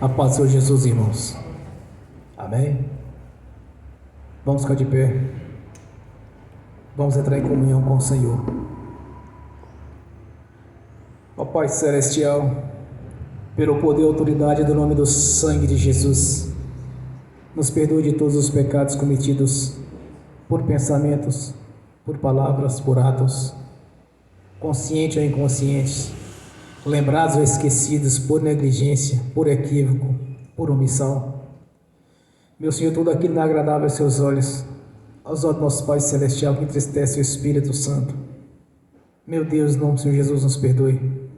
A paz do Senhor Jesus, irmãos. Amém? Vamos ficar de pé. Vamos entrar em comunhão com o Senhor. Ó Pai Celestial, pelo poder e autoridade do nome do sangue de Jesus, nos perdoe de todos os pecados cometidos por pensamentos, por palavras, por atos, conscientes ou inconscientes, lembrados ou esquecidos, por negligência, por equívoco, por omissão. Meu Senhor, tudo aquilo não é agradável aos seus olhos, aos olhos do nosso Pai Celestial, que entristece o Espírito Santo. Meu Deus, em nome do Senhor Jesus, nos perdoe.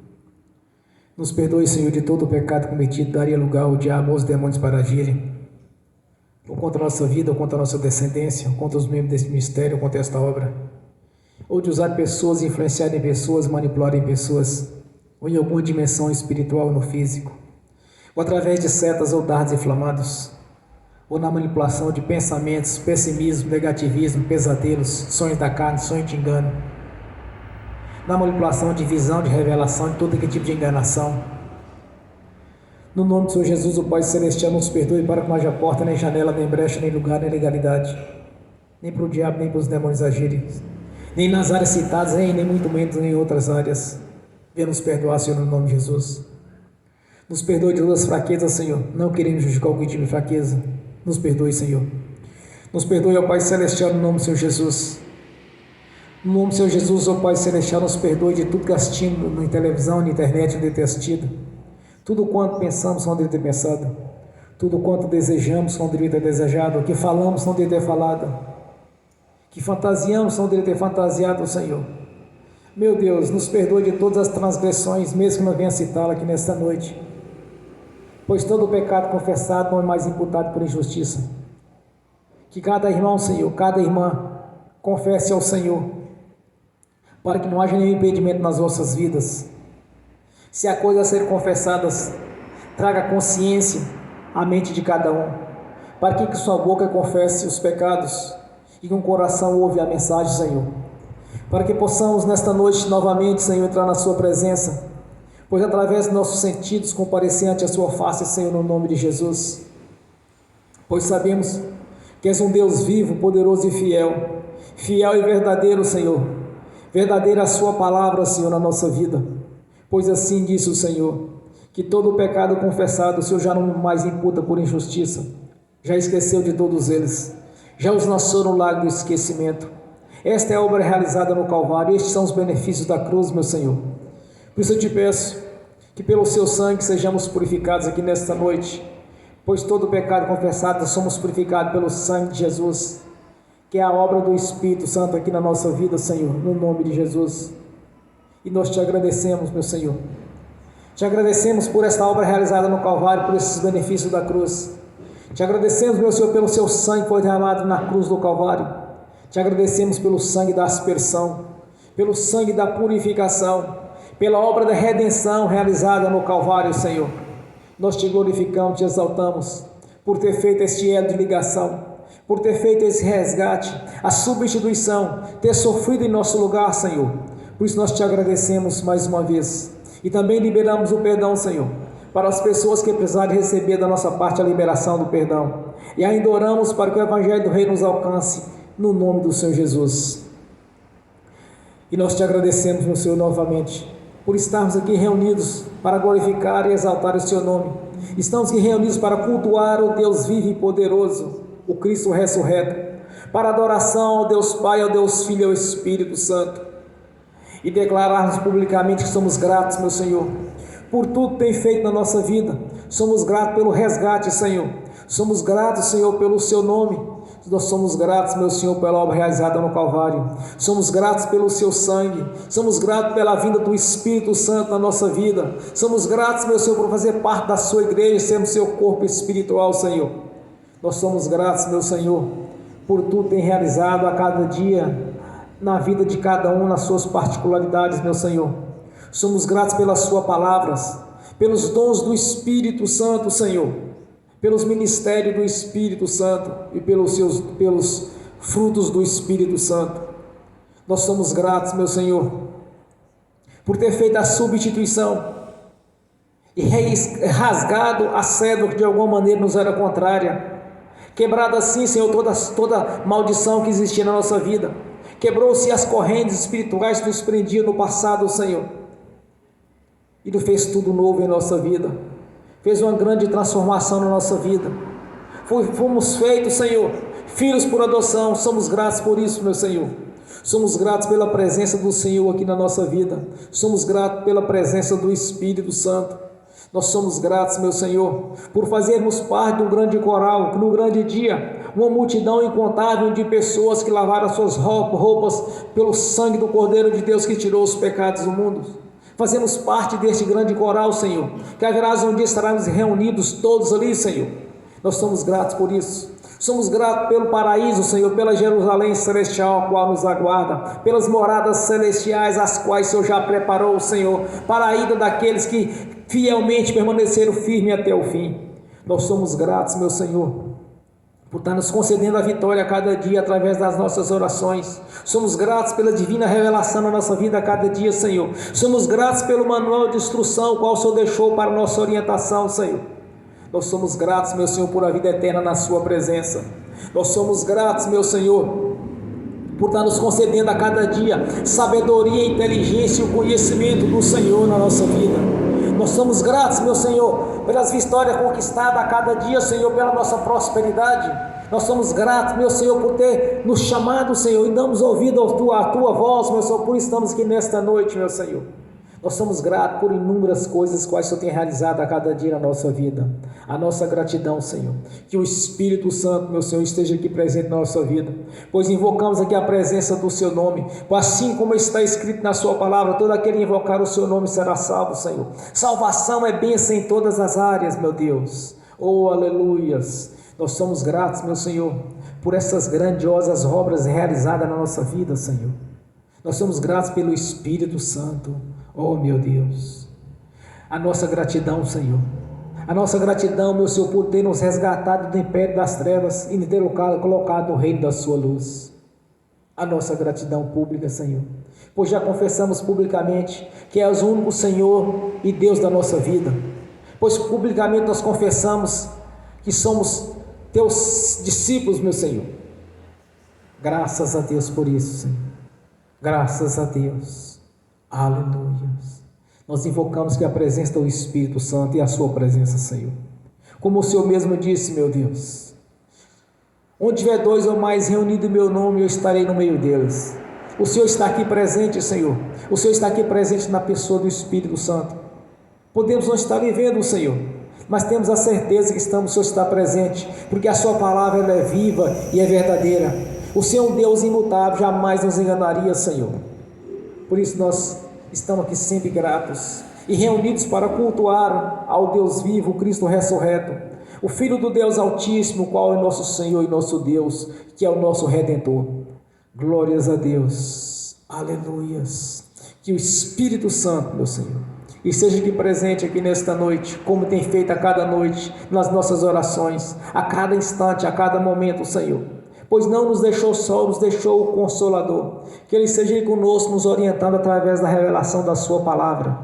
Nos perdoe, Senhor, de todo o pecado cometido, daria lugar ao diabo, aos demônios para agirem, ou contra a nossa vida, ou contra a nossa descendência, ou contra os membros deste ministério, ou contra esta obra, ou de usar pessoas, influenciar em pessoas, manipular em pessoas, ou em alguma dimensão espiritual no físico, ou através de setas ou dardos inflamados, ou na manipulação de pensamentos, pessimismo, negativismo, pesadelos, sonhos da carne, sonhos de engano, na manipulação de visão, de revelação, de todo tipo de enganação. No nome do Senhor Jesus, o Pai Celestial, nos perdoe para que não haja porta, nem janela, nem brecha, nem lugar, nem legalidade, nem para o diabo, nem para os demônios agirem, nem nas áreas citadas, nem muito menos em outras áreas. Venha nos perdoar, Senhor, no nome de Jesus. Nos perdoe de todas as fraquezas, Senhor. Não queremos justificar algum tipo de fraqueza. Nos perdoe, Senhor. Nos perdoe, ó Pai Celestial, no nome do Senhor Jesus. No nome do Senhor Jesus, ó Pai Celestial, nos perdoe de tudo que assistimos na televisão, na internet, onde ter assistido. Tudo quanto pensamos, não deveria ter pensado. Tudo quanto desejamos, não deveria ter desejado. O que falamos, não deveria ter falado. Que fantasiamos, não deveria ter fantasiado, Senhor. Meu Deus, nos perdoe de todas as transgressões, mesmo que não venha citá-la aqui nesta noite. Pois todo o pecado confessado não é mais imputado por injustiça. Que cada irmão, Senhor, cada irmã, confesse ao Senhor, para que não haja nenhum impedimento nas vossas vidas. Se há coisas a serem confessadas, traga consciência à mente de cada um, para que sua boca confesse os pecados e que um coração ouve a mensagem, Senhor. Para que possamos nesta noite novamente, Senhor, entrar na sua presença, pois através dos nossos sentidos comparecer ante a sua face, Senhor, no nome de Jesus. Pois sabemos que és um Deus vivo, poderoso e fiel, fiel e verdadeiro, Senhor, verdadeira a sua palavra, Senhor, na nossa vida, pois assim disse o Senhor, que todo o pecado confessado, o Senhor já não mais imputa por injustiça, já esqueceu de todos eles, já os lançou no lago do esquecimento. Esta é a obra realizada no Calvário, estes são os benefícios da cruz, meu Senhor. Por isso eu te peço que pelo seu sangue sejamos purificados aqui nesta noite, pois todo pecado confessado somos purificados pelo sangue de Jesus, que é a obra do Espírito Santo aqui na nossa vida, Senhor, no nome de Jesus. E nós te agradecemos, meu Senhor. Te agradecemos por esta obra realizada no Calvário, por esses benefícios da cruz. Te agradecemos, meu Senhor, pelo seu sangue que foi derramado na cruz do Calvário. Te agradecemos pelo sangue da aspersão, pelo sangue da purificação, pela obra da redenção realizada no Calvário, Senhor. Nós te glorificamos, te exaltamos, por ter feito este elo de ligação, por ter feito esse resgate, a substituição, ter sofrido em nosso lugar, Senhor. Por isso nós te agradecemos mais uma vez. E também liberamos o perdão, Senhor, para as pessoas que precisarem receber da nossa parte a liberação do perdão. E ainda oramos para que o Evangelho do Reino nos alcance, no nome do Senhor Jesus. E nós te agradecemos, meu Senhor, novamente, por estarmos aqui reunidos para glorificar e exaltar o seu nome. Estamos aqui reunidos para cultuar o Deus vivo e poderoso, o Cristo ressurreto, para adoração ao Deus Pai, ao Deus Filho e ao Espírito Santo, e declararmos publicamente que somos gratos, meu Senhor, por tudo que tem feito na nossa vida. Somos gratos pelo resgate, Senhor. Somos gratos, Senhor, pelo seu nome. Nós somos gratos, meu Senhor, pela obra realizada no Calvário. Somos gratos pelo seu sangue. Somos gratos pela vinda do Espírito Santo na nossa vida. Somos gratos, meu Senhor, por fazer parte da sua igreja, sermos seu corpo espiritual, Senhor. Nós somos gratos, meu Senhor, por tudo que tem realizado a cada dia na vida de cada um, nas suas particularidades, meu Senhor. Somos gratos pelas suas palavras, pelos dons do Espírito Santo, Senhor, pelos ministérios do Espírito Santo e pelos frutos do Espírito Santo. Nós somos gratos, meu Senhor, por ter feito a substituição e rasgado a cédula que de alguma maneira nos era contrária. Quebrada assim, Senhor, toda maldição que existia na nossa vida. Quebrou-se as correntes espirituais que nos prendiam no passado, Senhor. E tu fez tudo novo em nossa vida. Fez uma grande transformação na nossa vida. Fomos feitos, Senhor, filhos por adoção. Somos gratos por isso, meu Senhor. Somos gratos pela presença do Senhor aqui na nossa vida. Somos gratos pela presença do Espírito Santo. Nós somos gratos, meu Senhor, por fazermos parte de um grande coral, que no grande dia, uma multidão incontável de pessoas que lavaram suas roupas pelo sangue do Cordeiro de Deus que tirou os pecados do mundo. Fazemos parte deste grande coral, Senhor, que haverá um dia estaremos reunidos todos ali, Senhor. Nós somos gratos por isso. Somos gratos pelo paraíso, Senhor, pela Jerusalém celestial, a qual nos aguarda, pelas moradas celestiais, as quais o Senhor já preparou, Senhor, para a ida daqueles que fielmente permaneceram firmes até o fim. Nós somos gratos, meu Senhor, por estar nos concedendo a vitória a cada dia através das nossas orações. Somos gratos pela divina revelação na nossa vida a cada dia, Senhor. Somos gratos pelo manual de instrução, qual o Senhor deixou para a nossa orientação, Senhor. Nós somos gratos, meu Senhor, por a vida eterna na sua presença. Nós somos gratos, meu Senhor, por estar nos concedendo a cada dia sabedoria, inteligência e o conhecimento do Senhor na nossa vida. Nós somos gratos, meu Senhor, pelas vitórias conquistadas a cada dia, Senhor, pela nossa prosperidade. Nós somos gratos, meu Senhor, por ter nos chamado, Senhor, e damos ouvido à tua voz, meu Senhor, por estamos aqui nesta noite, meu Senhor. Nós somos gratos por inúmeras coisas quais o Senhor tem realizado a cada dia na nossa vida. A nossa gratidão, Senhor. Que o Espírito Santo, meu Senhor, esteja aqui presente na nossa vida. Pois invocamos aqui a presença do Seu nome. Assim como está escrito na Sua palavra, todo aquele que invocar o Seu nome será salvo, Senhor. Salvação é bênção em todas as áreas, meu Deus. Oh, aleluias. Nós somos gratos, meu Senhor, por essas grandiosas obras realizadas na nossa vida, Senhor. Nós somos gratos pelo Espírito Santo. Oh, meu Deus, a nossa gratidão, Senhor, a nossa gratidão, meu Senhor, por ter nos resgatado do império das trevas e nos ter colocado no reino da sua luz. A nossa gratidão pública, Senhor, pois já confessamos publicamente que és o único Senhor e Deus da nossa vida, pois publicamente nós confessamos que somos teus discípulos, meu Senhor. Graças a Deus por isso, Senhor, graças a Deus. Aleluia. Nós invocamos que a presença do Espírito Santo e a sua presença, Senhor. Como o Senhor mesmo disse, meu Deus, onde tiver dois ou mais reunidos em meu nome, eu estarei no meio deles. O Senhor está aqui presente, Senhor. O Senhor está aqui presente na pessoa do Espírito Santo. Podemos não estar vivendo, Senhor, mas temos a certeza que o Senhor está presente, porque a sua palavra ela é viva e é verdadeira. O Senhor é um Deus imutável, jamais nos enganaria, Senhor. Por isso nós estamos aqui sempre gratos e reunidos para cultuar ao Deus vivo, o Cristo ressurreto, o Filho do Deus Altíssimo, qual é nosso Senhor e nosso Deus, que é o nosso Redentor. Glórias a Deus, aleluias. Que o Espírito Santo, meu Senhor, esteja aqui presente aqui nesta noite, como tem feito a cada noite, nas nossas orações, a cada instante, a cada momento, Senhor. Pois não nos deixou só, nos deixou o Consolador. Que Ele esteja aí conosco, nos orientando através da revelação da Sua palavra.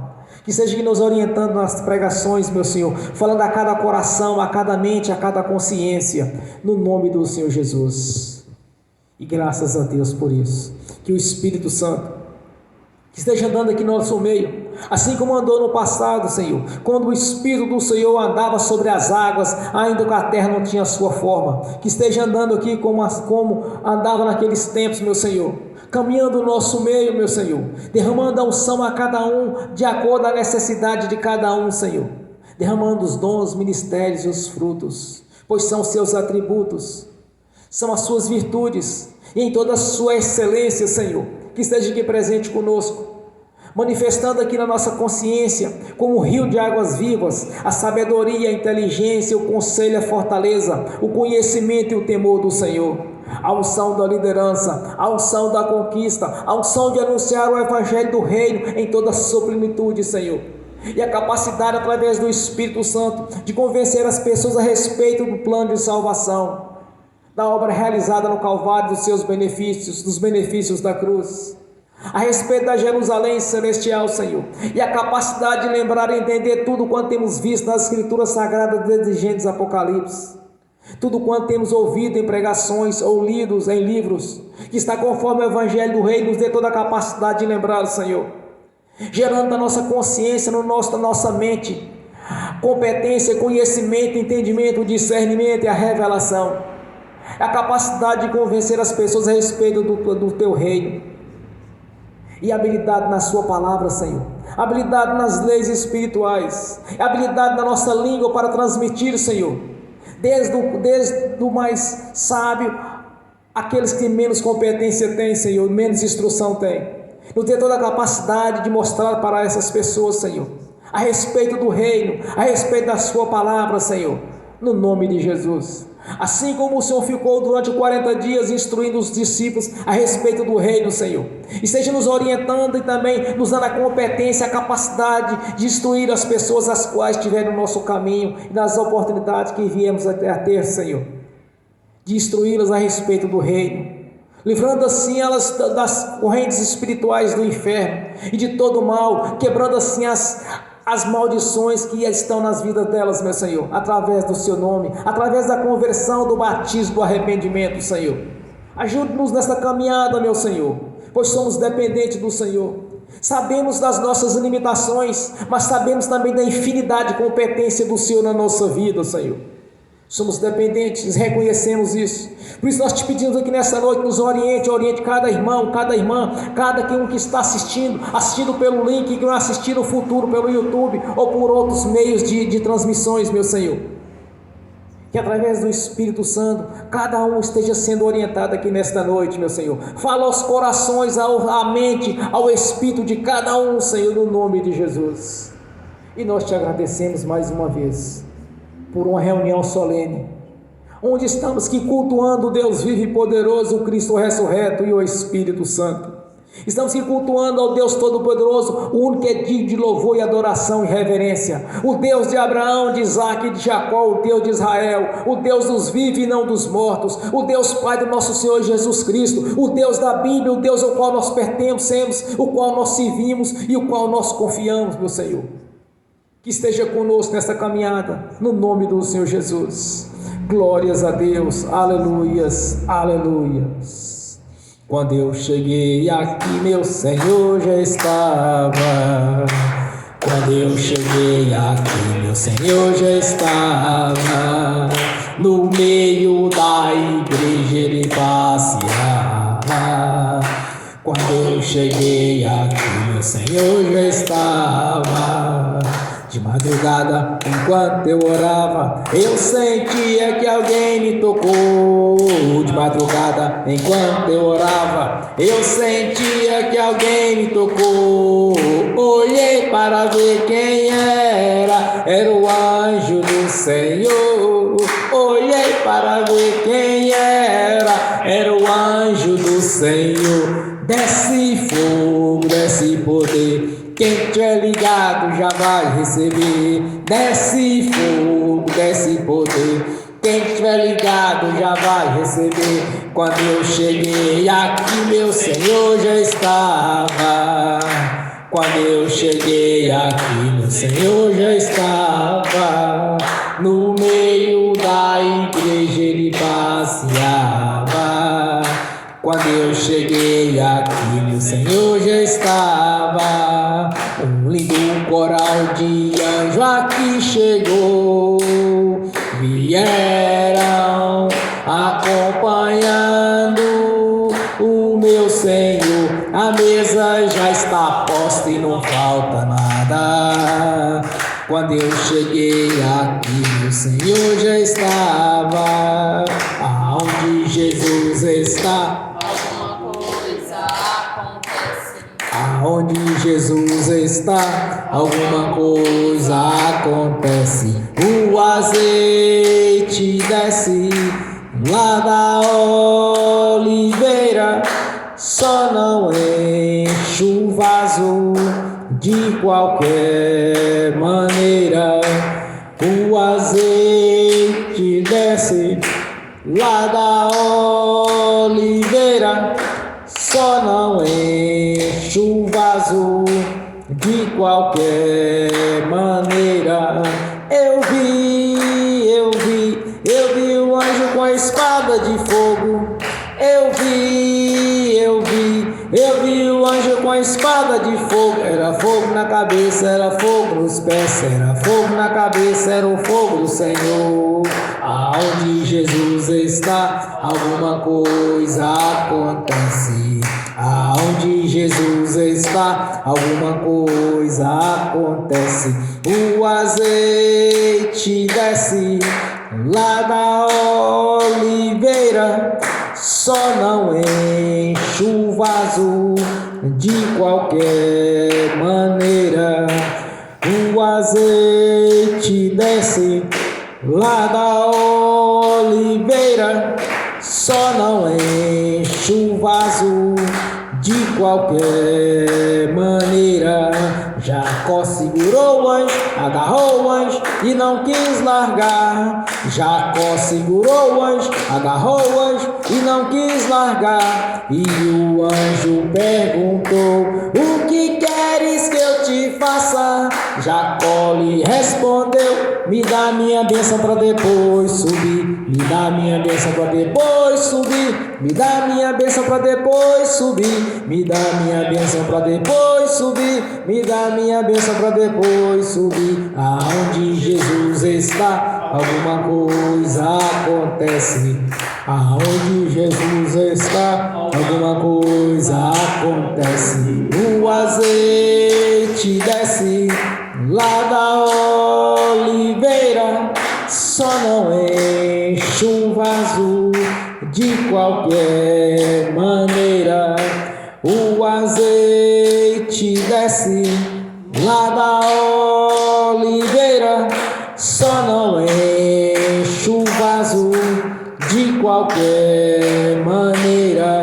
Que esteja aí nos orientando nas pregações, meu Senhor, falando a cada coração, a cada mente, a cada consciência, no nome do Senhor Jesus. E graças a Deus por isso. Que o Espírito Santo que esteja andando aqui no nosso meio, assim como andou no passado, Senhor, quando o Espírito do Senhor andava sobre as águas, ainda que a terra não tinha sua forma, que esteja andando aqui como andava naqueles tempos, meu Senhor, caminhando no nosso meio, meu Senhor, derramando a unção a cada um, de acordo com a necessidade de cada um, Senhor, derramando os dons, os ministérios e os frutos, pois são os seus atributos, são as suas virtudes, e em toda a sua excelência, Senhor, que esteja aqui presente conosco, manifestando aqui na nossa consciência, como um rio de águas vivas, a sabedoria, a inteligência, o conselho, a fortaleza, o conhecimento e o temor do Senhor, a unção da liderança, a unção da conquista, a unção de anunciar o Evangelho do Reino em toda a sua plenitude, Senhor, e a capacidade através do Espírito Santo de convencer as pessoas a respeito do plano de salvação, da obra realizada no Calvário, dos seus benefícios, dos benefícios da cruz, a respeito da Jerusalém celestial, Senhor, e a capacidade de lembrar e entender tudo quanto temos visto nas Escrituras Sagradas desde Gênesis e Apocalipse, tudo quanto temos ouvido em pregações ou lidos em livros, que está conforme o Evangelho do Rei, nos dê toda a capacidade de lembrar, Senhor, gerando na nossa consciência, na nossa mente, competência, conhecimento, entendimento, discernimento e a revelação, a capacidade de convencer as pessoas a respeito do teu reino, e habilidade na sua palavra, Senhor, habilidade nas leis espirituais, habilidade na nossa língua para transmitir, Senhor, desde o mais sábio, aqueles que menos competência têm, Senhor, menos instrução têm, nos dê toda a capacidade de mostrar para essas pessoas, Senhor, a respeito do reino, a respeito da sua palavra, Senhor, no nome de Jesus. Assim como o Senhor ficou durante 40 dias instruindo os discípulos a respeito do reino, Senhor, esteja nos orientando e também nos dando a competência, a capacidade de instruir as pessoas as quais estiverem no nosso caminho e nas oportunidades que viemos a ter, Senhor, de instruí-las a respeito do reino, livrando assim elas das correntes espirituais do inferno e de todo mal, quebrando assim as maldições que estão nas vidas delas, meu Senhor, através do seu nome, através da conversão, do batismo, do arrependimento, Senhor. Ajude-nos nesta caminhada, meu Senhor, pois somos dependentes do Senhor. Sabemos das nossas limitações, mas sabemos também da infinidade de competência do Senhor na nossa vida, Senhor. Somos dependentes, reconhecemos isso. Por isso nós te pedimos aqui nessa noite, nos oriente cada irmão, cada irmã, cada um que está assistindo pelo link, que vai assistir no futuro pelo YouTube ou por outros meios de transmissões, meu Senhor. Que através do Espírito Santo, cada um esteja sendo orientado aqui nesta noite, meu Senhor. Fala aos corações, à mente, ao espírito de cada um, Senhor, no nome de Jesus. E nós te agradecemos mais uma vez por uma reunião solene, onde estamos aqui cultuando o Deus vivo e poderoso, o Cristo ressurreto e o Espírito Santo. Estamos aqui cultuando ao Deus Todo-Poderoso, o único que é digno de louvor e adoração e reverência, o Deus de Abraão, de Isaac e de Jacó, o Deus de Israel, o Deus dos vivos e não dos mortos, o Deus Pai do nosso Senhor Jesus Cristo, o Deus da Bíblia, o Deus ao qual nós pertencemos, o qual nós servimos e o qual nós confiamos, meu Senhor. Que esteja conosco nesta caminhada, no nome do Senhor Jesus. Glórias a Deus, aleluias, aleluias. Quando eu cheguei aqui, meu Senhor já estava. Quando eu cheguei aqui, meu Senhor já estava. No meio da igreja ele passeava. Quando eu cheguei aqui, meu Senhor já estava. De madrugada, enquanto eu orava, eu sentia que alguém me tocou. De madrugada, enquanto eu orava, eu sentia que alguém me tocou. Olhei para ver quem era o anjo do Senhor. Olhei para ver quem era o anjo do Senhor. Desce fogo, desce poder. Quem tiver ligado já vai receber. Desce fogo, desce poder. Quem tiver ligado já vai receber. Quando eu cheguei aqui, meu Senhor já estava. Quando eu cheguei aqui, meu Senhor já estava. No meio da igreja ele passeava. Quando eu cheguei aqui, meu Senhor já estava. Um lindo coral de anjo aqui chegou. Vieram acompanhando o meu Senhor. A mesa já está posta e não falta nada. Quando eu cheguei aqui, meu Senhor já estava. Aonde Jesus está, aonde Jesus está, alguma coisa acontece. O azeite desce lá da oliveira, só não enche o vaso de qualquer maneira. O azeite desce lá da oliveira, só não enche vaso. De qualquer maneira, eu vi o anjo com a espada de fogo. Eu vi o anjo com a espada de fogo. Era fogo na cabeça, era fogo nos pés, era fogo na cabeça, era o fogo do Senhor. Aonde Jesus está, alguma coisa acontece. Aonde Jesus está, alguma coisa acontece. O azeite desce lá da oliveira, só não enche o vaso de qualquer maneira. O azeite desce lá da oliveira, só não enche o vaso de qualquer maneira. Jacó segurou o anjo, agarrou o anjo e não quis largar. Jacó segurou o anjo, agarrou o anjo e não quis largar. E o anjo perguntou: o que queres que eu te faça? Jacó lhe respondeu: me dá minha bênção para depois subir. Me dá minha bênção para depois subir. Me dá minha bênção para depois subir. Me dá minha bênção para depois subir. Me dá minha bênção para depois subir. Aonde Jesus está, alguma coisa acontece. Aonde Jesus está, alguma coisa acontece. O azeite desce lá da oliveira, só não enche um vaso de qualquer maneira. O azeite desce lá da oliveira, só não enche o vaso de qualquer maneira.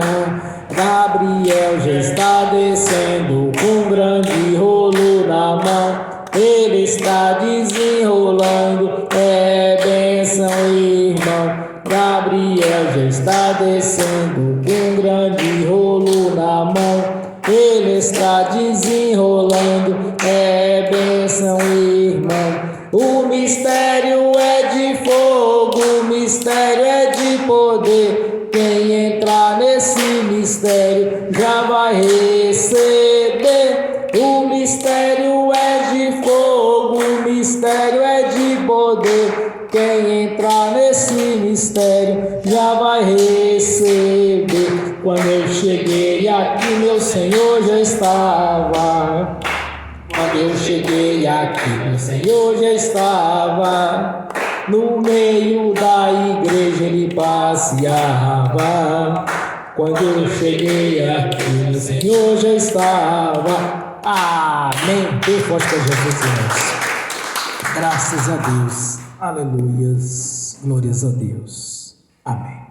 Gabriel já está descendo com um grande rolo na mão. Ele está desenrolando, é bênção, irmão. Gabriel já está descendo com um grande rolo na mão. Ele está desenrolando, é bênção, irmão. O mistério é de fogo, o mistério é de poder. Quem entrar nesse mistério já vai receber. O mistério é de fogo, o mistério é de poder. Quem entrar nesse mistério já vai receber. Quando eu cheguei aqui, meu Senhor já estava. Quando eu cheguei aqui, meu Senhor já estava. No meio da igreja ele passeava. Quando eu cheguei aqui, meu Senhor já estava. Amém. Bem forte para Jesus, irmãos. Graças a Deus. Aleluias. Glórias a Deus. Amém.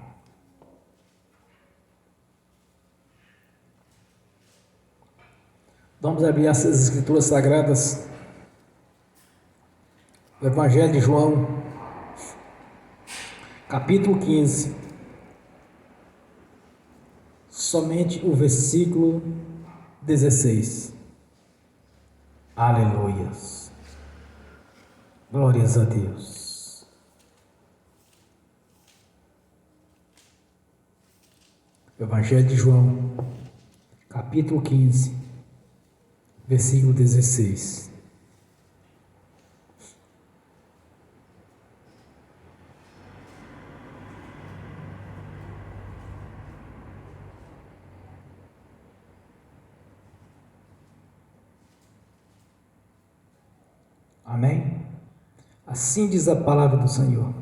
Vamos abrir essas escrituras sagradas. O Evangelho de João, capítulo 15. Somente o versículo 16. Aleluias. Glórias a Deus. Evangelho de João, capítulo 15, versículo 16. Amém? Assim diz a palavra do Senhor.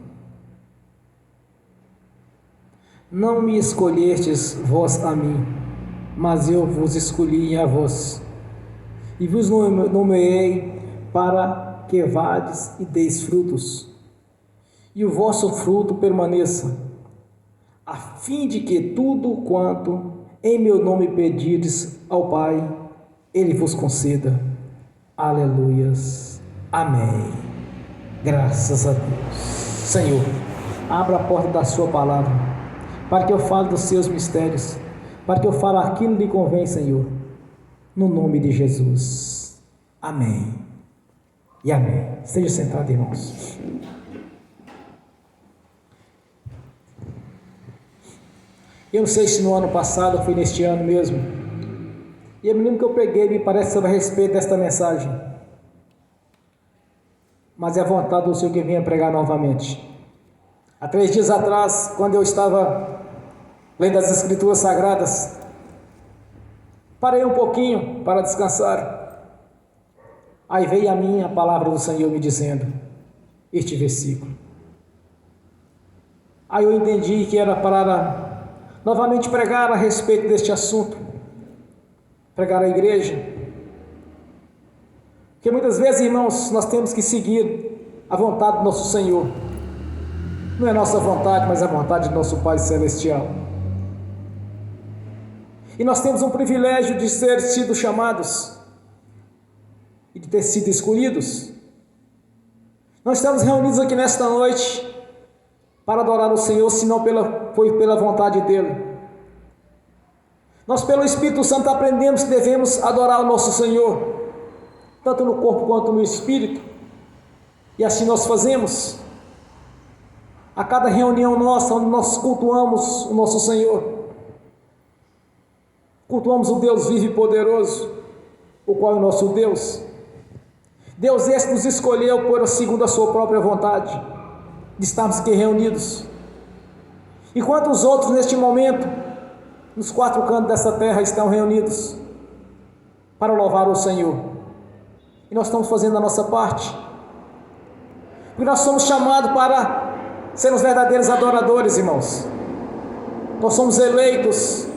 Não me escolhestes vós a mim, mas eu vos escolhi a vós, e vos nomeei para que vades e deis frutos, e o vosso fruto permaneça, a fim de que tudo quanto em meu nome pedirdes ao Pai, Ele vos conceda. Aleluias. Amém. Graças a Deus. Senhor, abra a porta da sua palavra, para que eu fale dos seus mistérios, para que eu fale aquilo que lhe convém, Senhor. no nome de Jesus. Amém e amém. Esteja sentado, irmãos. Eu não sei se no ano passado ou foi neste ano mesmo, e eu me lembro que eu preguei, me parece, sobre a respeito desta mensagem, mas é a vontade do Senhor que venha pregar novamente. Há 3 dias atrás, quando eu estava lendo as Escrituras Sagradas, parei um pouquinho para descansar. Aí veio a mim a palavra do Senhor me dizendo este versículo. Aí eu entendi que era para novamente pregar a respeito deste assunto, pregar à igreja. Porque muitas vezes, irmãos, nós temos que seguir a vontade do nosso Senhor. Não é nossa vontade, mas a vontade do nosso Pai Celestial. E nós temos um privilégio de ter sido chamados e de ter sido escolhidos. Nós estamos reunidos aqui nesta noite para adorar o Senhor, senão foi pela vontade dEle. Nós, pelo Espírito Santo, aprendemos que devemos adorar o nosso Senhor, tanto no corpo quanto no Espírito, e assim nós fazemos. A cada reunião nossa, onde nós cultuamos o nosso Senhor, cultuamos o Deus vivo e poderoso, o qual é o nosso Deus. Deus esse nos escolheu por segundo a sua própria vontade, de estarmos aqui reunidos. Enquanto os outros neste momento, nos 4 cantos dessa terra, estão reunidos para louvar o Senhor. E nós estamos fazendo a nossa parte, porque nós somos chamados para sermos verdadeiros adoradores, irmãos. Nós somos eleitos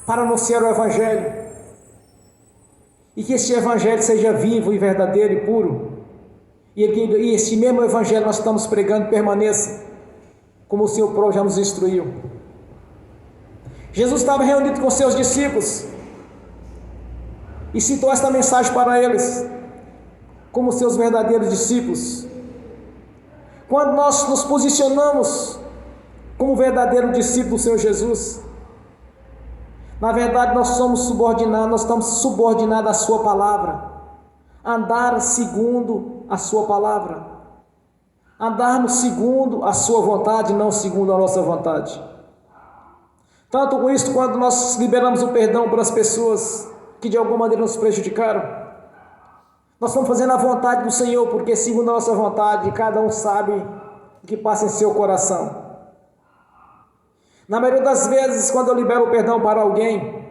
para anunciar o Evangelho, e que esse Evangelho seja vivo e verdadeiro e puro, e esse mesmo Evangelho nós estamos pregando permaneça, como o Senhor próprio já nos instruiu. Jesus estava reunido com seus discípulos e citou esta mensagem para eles, como seus verdadeiros discípulos. Quando nós nos posicionamos como verdadeiro discípulo do Senhor Jesus, na verdade nós somos subordinados, nós estamos subordinados à sua palavra, andar segundo a sua palavra, andarmos segundo a sua vontade, não segundo a nossa vontade. Tanto com isso, quando nós liberamos o perdão para as pessoas que de alguma maneira nos prejudicaram, nós estamos fazendo a vontade do Senhor, porque segundo a nossa vontade, cada um sabe o que passa em seu coração. Na maioria das vezes, quando eu libero o perdão para alguém,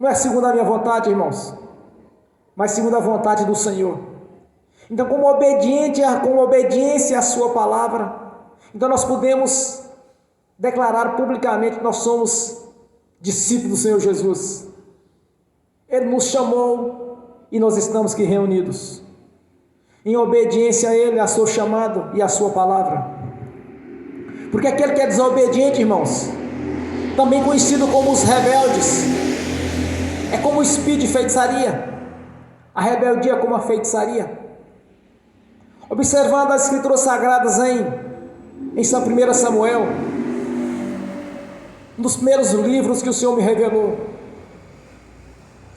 não é segundo a minha vontade, irmãos, mas segundo a vontade do Senhor. Então, como obediência à sua palavra, então nós podemos declarar publicamente que nós somos discípulos do Senhor Jesus. Ele nos chamou e nós estamos aqui reunidos em obediência a Ele, a seu chamado e a sua palavra. Porque aquele que é desobediente, irmãos, também conhecido como os rebeldes, é como o espírito de feitiçaria. A rebeldia é como a feitiçaria. Observando as Escrituras Sagradas em 1 Samuel, um dos primeiros livros que o Senhor me revelou.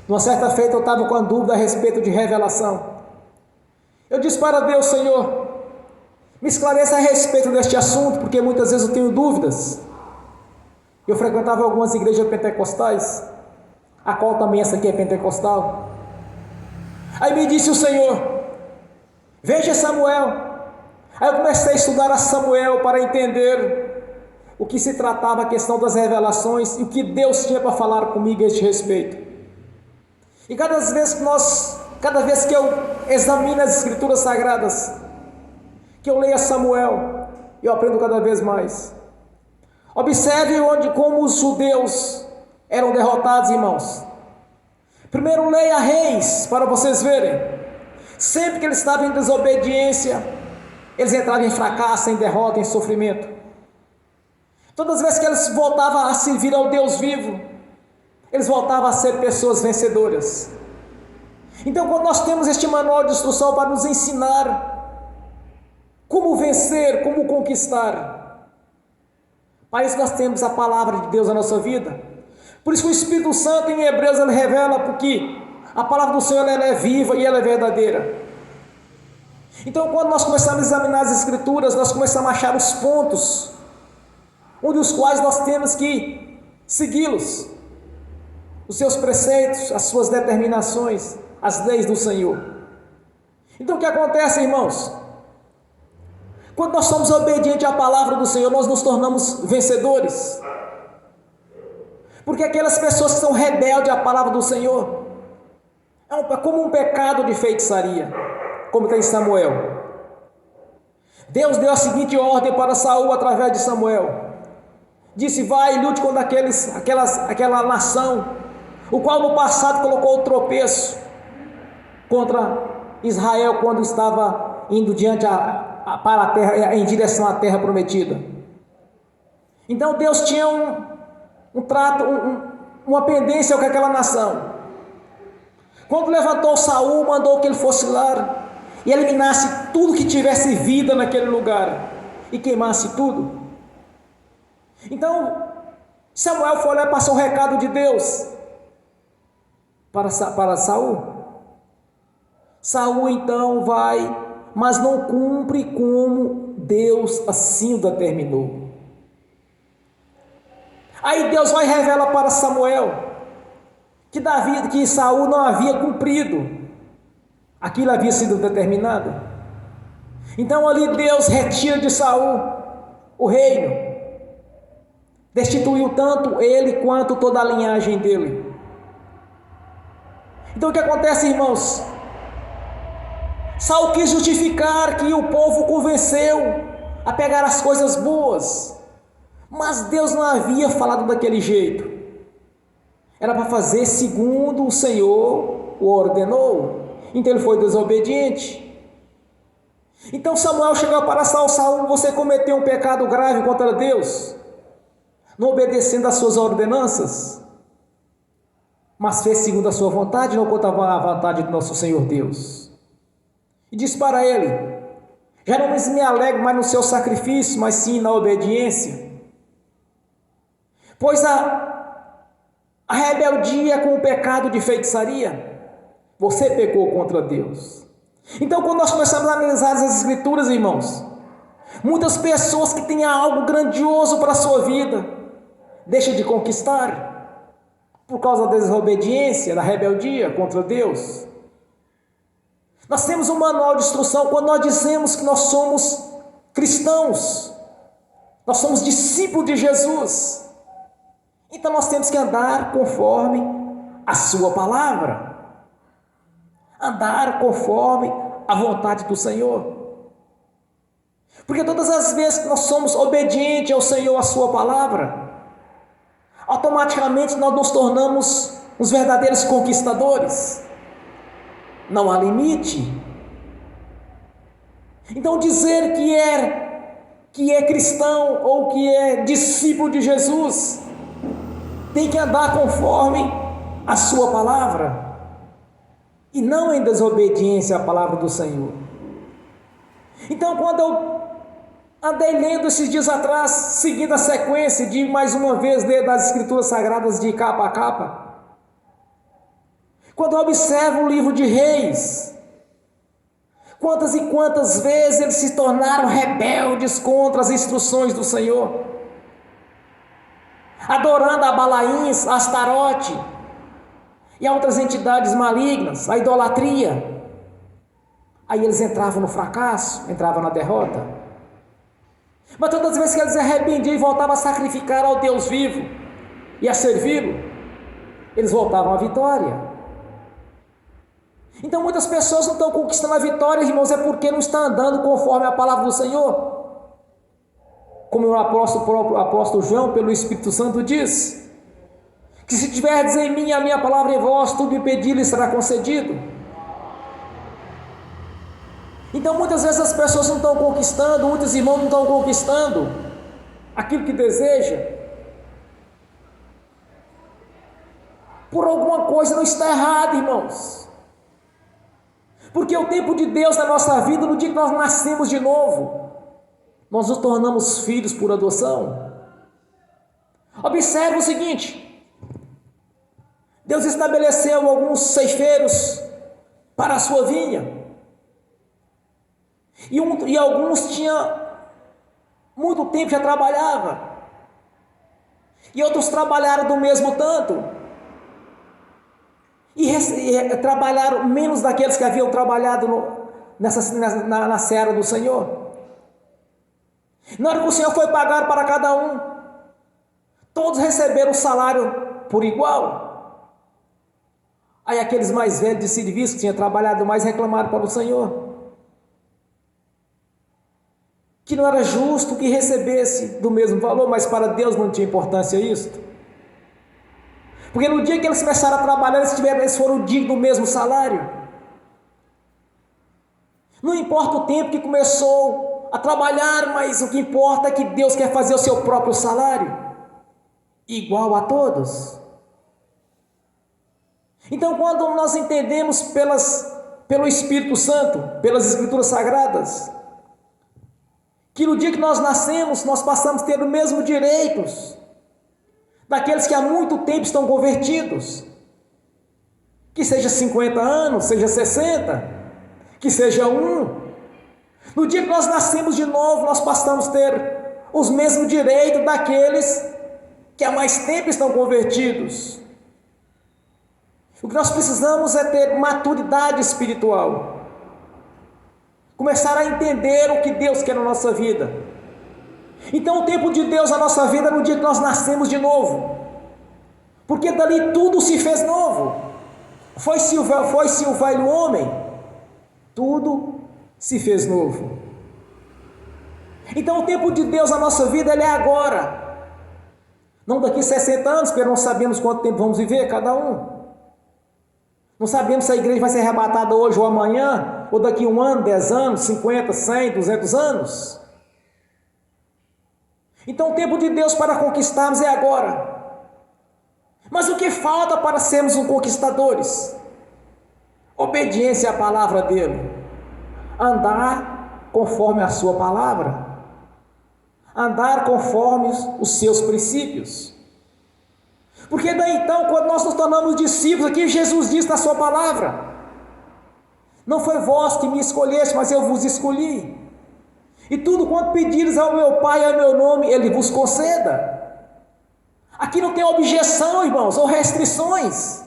Numa certa feita eu estava com a dúvida a respeito de revelação. Eu disse para Deus: Senhor, me esclareça a respeito deste assunto, porque muitas vezes eu tenho dúvidas. Eu frequentava algumas igrejas pentecostais, a qual também essa aqui é pentecostal. Aí me disse o Senhor: veja Samuel. Aí eu comecei a estudar a Samuel para entender o que se tratava, a questão das revelações e o que Deus tinha para falar comigo a este respeito. E cada vez que eu examino as Escrituras Sagradas, que eu leio a Samuel, eu aprendo cada vez mais. Observe como os judeus eram derrotados, irmãos. Primeiro leia Reis, para vocês verem. Sempre que eles estavam em desobediência, eles entravam em fracasso, em derrota, em sofrimento. Todas as vezes que eles voltavam a servir ao Deus vivo, eles voltavam a ser pessoas vencedoras. Então, quando nós temos este manual de instrução para nos ensinar como vencer, como conquistar, para isso nós temos a palavra de Deus na nossa vida. Por isso que o Espírito Santo em Hebreus ele revela, porque a palavra do Senhor ela é viva e ela é verdadeira. Então, quando nós começamos a examinar as Escrituras, nós começamos a achar os pontos, um dos quais nós temos que segui-los, os seus preceitos, as suas determinações, as leis do Senhor. Então, o que acontece, irmãos? Quando nós somos obedientes à palavra do Senhor, nós nos tornamos vencedores. Porque aquelas pessoas que são rebeldes à palavra do Senhor, é como um pecado de feitiçaria, como está em Samuel. Deus deu a seguinte ordem para Saul através de Samuel. Disse: vai e lute contra aquela nação, o qual no passado colocou o tropeço contra Israel quando estava indo para a terra, em direção à terra prometida. Então Deus tinha um trato, uma pendência com aquela nação. Quando levantou Saul, mandou que ele fosse lá e eliminasse tudo que tivesse vida naquele lugar e queimasse tudo. Então Samuel foi lá e passou o recado de Deus para Saul. Saul então vai, mas não cumpre como Deus assim o determinou. Aí Deus vai e revela para Samuel que Saul não havia cumprido aquilo havia sido determinado. Então ali Deus retira de Saul o reino, destituiu tanto ele quanto toda a linhagem dele. Então o que acontece, irmãos? Saul quis justificar que o povo convenceu a pegar as coisas boas, mas Deus não havia falado daquele jeito. Era para fazer segundo o Senhor o ordenou. Então ele foi desobediente. Então Samuel chegou para Saul: Saul, você cometeu um pecado grave contra Deus, não obedecendo às suas ordenanças, mas fez segundo a sua vontade, não contra a vontade do nosso Senhor Deus. E disse para ele: já não me alegro mais no seu sacrifício, mas sim na obediência. Pois a rebeldia com o pecado de feitiçaria, você pecou contra Deus. Então, quando nós começamos a analisar as Escrituras, irmãos, muitas pessoas que têm algo grandioso para a sua vida, deixam de conquistar, por causa da desobediência, da rebeldia contra Deus. Nós temos um manual de instrução quando nós dizemos que nós somos cristãos, nós somos discípulos de Jesus. Então nós temos que andar conforme a sua palavra, andar conforme a vontade do Senhor. Porque todas as vezes que nós somos obedientes ao Senhor, à sua palavra, automaticamente nós nos tornamos os verdadeiros conquistadores. Não há limite. Então dizer que é cristão ou que é discípulo de Jesus tem que andar conforme a sua palavra e não em desobediência à palavra do Senhor. Então, quando eu andei lendo esses dias atrás, seguindo a sequência de mais uma vez ler das Escrituras Sagradas de capa a capa, quando eu observo o livro de Reis, quantas e quantas vezes eles se tornaram rebeldes contra as instruções do Senhor, adorando a Balaíns, a Astarote e a outras entidades malignas, a idolatria. Aí eles entravam no fracasso, entravam na derrota. Mas todas as vezes que eles se arrependiam e voltavam a sacrificar ao Deus vivo e a servi-lo, eles voltavam à vitória. Então muitas pessoas não estão conquistando a vitória, irmãos, é porque não estão andando conforme a palavra do Senhor. Como o apóstolo João, pelo Espírito Santo, diz: que se tiverdes em mim a minha palavra em vós, tudo me pedir lhe será concedido. Então muitas vezes as pessoas não estão conquistando, muitos irmãos não estão conquistando aquilo que desejam. Por alguma coisa não está errado, irmãos. Porque o tempo de Deus na nossa vida, no dia que nós nascemos de novo, nós nos tornamos filhos por adoção. Observe o seguinte: Deus estabeleceu alguns ceifeiros para a sua vinha. E alguns tinham muito tempo, já trabalhava. E outros trabalharam do mesmo tanto. E trabalharam menos daqueles que haviam trabalhado na seara do Senhor. Na hora que o Senhor foi pagar para cada um, todos receberam o salário por igual. Aí aqueles mais velhos de serviço que tinham trabalhado mais reclamaram para o Senhor que não era justo que recebesse do mesmo valor, mas para Deus não tinha importância isso. Porque no dia que eles começaram a trabalhar, eles foram dignos do mesmo salário. Não importa o tempo que começou a trabalhar, mas o que importa é que Deus quer fazer o seu próprio salário, igual a todos. Então, quando nós entendemos pelo Espírito Santo, pelas Escrituras Sagradas, que no dia que nós nascemos, nós passamos a ter os mesmos direitos daqueles que há muito tempo estão convertidos, que seja 50 anos, seja 60, que seja um. No dia que nós nascemos de novo, nós passamos a ter os mesmos direitos daqueles que há mais tempo estão convertidos. O que nós precisamos é ter maturidade espiritual, começar a entender o que Deus quer na nossa vida. Então o tempo de Deus na nossa vida é no dia que nós nascemos de novo, porque dali tudo se fez novo. Foi-se o velho homem, tudo se fez novo. Então o tempo de Deus na nossa vida, ele é agora, não daqui 60 anos, porque não sabemos quanto tempo vamos viver cada um. Não sabemos se a igreja vai ser arrebatada hoje ou amanhã, ou daqui 1 ano, 10 anos, 50, 100, 200 anos. Então o tempo de Deus para conquistarmos é agora. Mas o que falta para sermos conquistadores? Obediência à palavra dele. Andar conforme a sua palavra. Andar conforme os seus princípios. Porque daí então, quando nós nos tornamos discípulos, aqui Jesus diz na sua palavra: não foi vós que me escolheste, mas eu vos escolhi. E tudo quanto pedires ao meu Pai, ao meu nome, Ele vos conceda. Aqui não tem objeção, irmãos, ou restrições.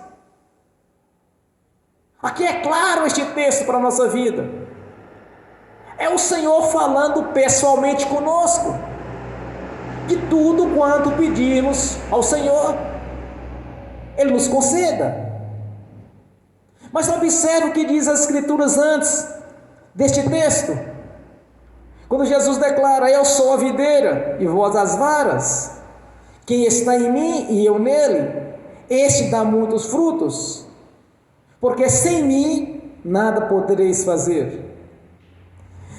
Aqui é claro este texto para a nossa vida. É o Senhor falando pessoalmente conosco. De tudo quanto pedimos ao Senhor, Ele nos conceda. Mas observe o que diz as Escrituras antes deste texto. Quando Jesus declara: eu sou a videira e vós as varas, quem está em mim e eu nele, este dá muitos frutos, porque sem mim nada podereis fazer.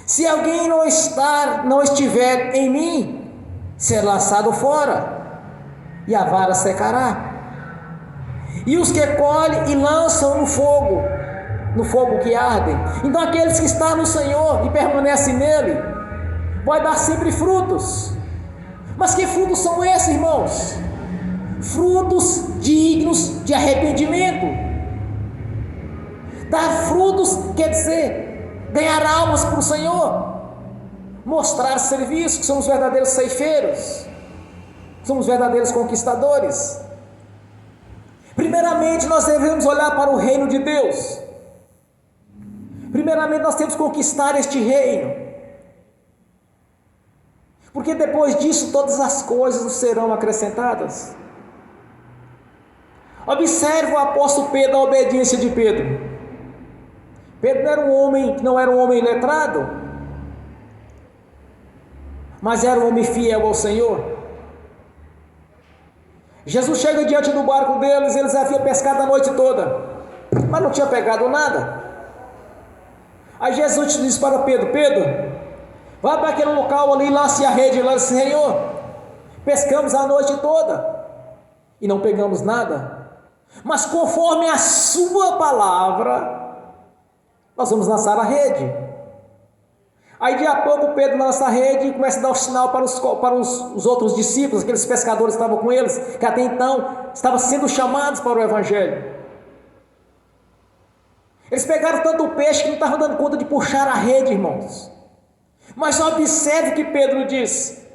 Se alguém não estiver em mim, será lançado fora, e a vara secará. E os que colhem e lançam no fogo que arde. Então aqueles que estão no Senhor e permanecem nele, vai dar sempre frutos. Mas que frutos são esses, irmãos? Frutos dignos de arrependimento. Dar frutos quer dizer ganhar almas para o Senhor, mostrar serviço, que somos verdadeiros ceifeiros, somos verdadeiros conquistadores. Primeiramente, nós devemos olhar para o reino de Deus. Primeiramente, nós temos que conquistar este reino, porque depois disso todas as coisas nos serão acrescentadas. Observe o apóstolo Pedro, a obediência de Pedro. Pedro não era um homem letrado, mas era um homem fiel ao Senhor. Jesus chega diante do barco deles, eles haviam pescado a noite toda, mas não tinha pegado nada. Aí Jesus diz para Pedro: Pedro, vá para aquele local ali, lance a rede lá. Senhor, pescamos a noite toda e não pegamos nada, mas conforme a sua palavra, nós vamos lançar a rede. Aí de a pouco Pedro lança a rede e começa a dar o sinal para os outros discípulos, aqueles pescadores que estavam com eles, que até então estavam sendo chamados para o Evangelho. Eles pegaram tanto o peixe que não estavam dando conta de puxar a rede, irmãos. Mas observe que Pedro diz: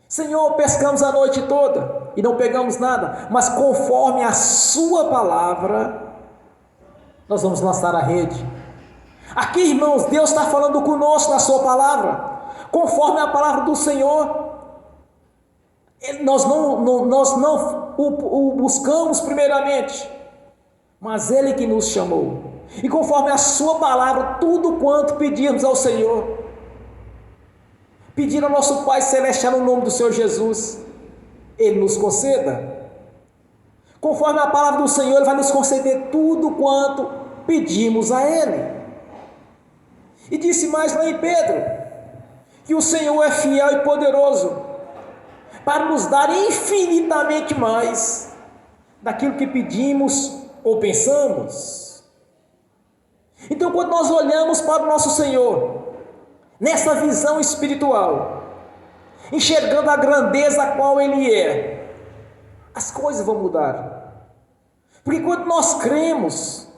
Senhor, pescamos a noite toda e não pegamos nada, mas conforme a sua palavra, nós vamos lançar a rede. Aqui, irmãos, Deus está falando conosco na sua palavra, conforme a palavra do Senhor. Nós não o buscamos primeiramente, mas Ele que nos chamou. E conforme a sua palavra, tudo quanto pedirmos ao Senhor, pedir ao nosso Pai Celestial no nome do Senhor Jesus, Ele nos conceda. Conforme a palavra do Senhor, Ele vai nos conceder tudo quanto pedimos a Ele. E disse mais lá em Pedro, que o Senhor é fiel e poderoso, para nos dar infinitamente mais daquilo que pedimos ou pensamos. Então, quando nós olhamos para o nosso Senhor, nessa visão espiritual, enxergando a grandeza a qual Ele é, as coisas vão mudar. Porque quando nós cremos,